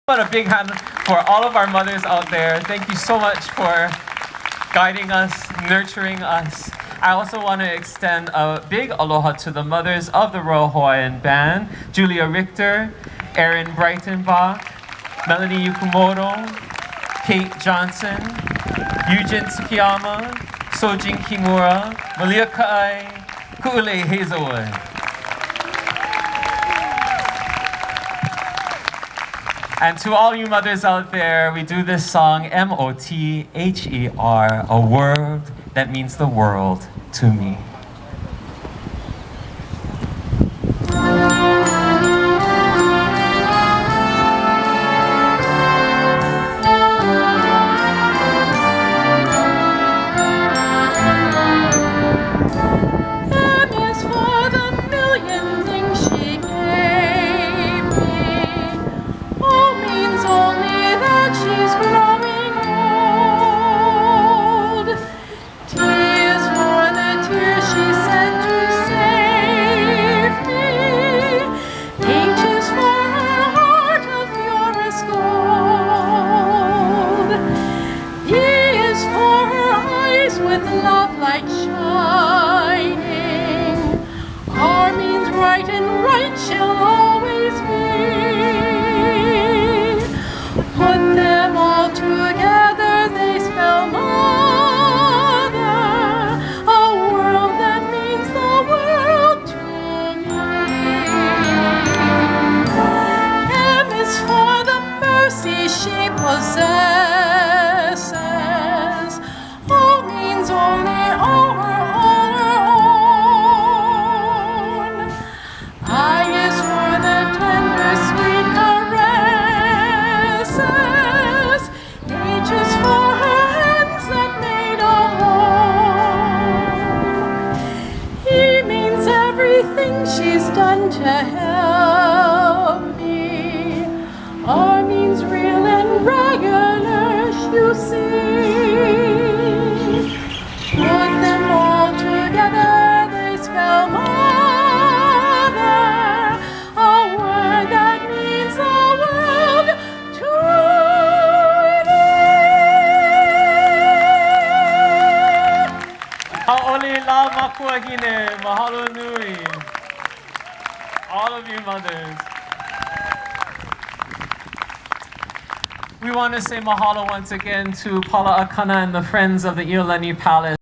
But a big hand for all of our mothers out there. Thank you so much for guiding us, nurturing us. I also want to extend a big aloha to the mothers of the Royal Hawaiian Band, Julia Richter, Erin Breitenbach, Melanie Yukumoto, Kate Johnson, Yujin Tsukiyama, Sojin Kimura, Malia Kaai, Ku'ule Hazelwood. And to all you mothers out there, we do this song, M-O-T-H-E-R, a word that means the world to me. With love light shining, our means right and right shall always be. Put them all together, they spell mother, a world that means the world to me. M is for the mercy she possesses. Only our own. I is for the tender, sweet caresses. H is for her hands that made a home. E means everything she's done to help me. R means real and regular, you see. Put them all together, they spell mother, a word that means the world to me. Ha'ole la makuahine, mahalo nui. All of you mothers. We want to say mahalo once again to Pala'akana and the friends of the ʻIolani Palace.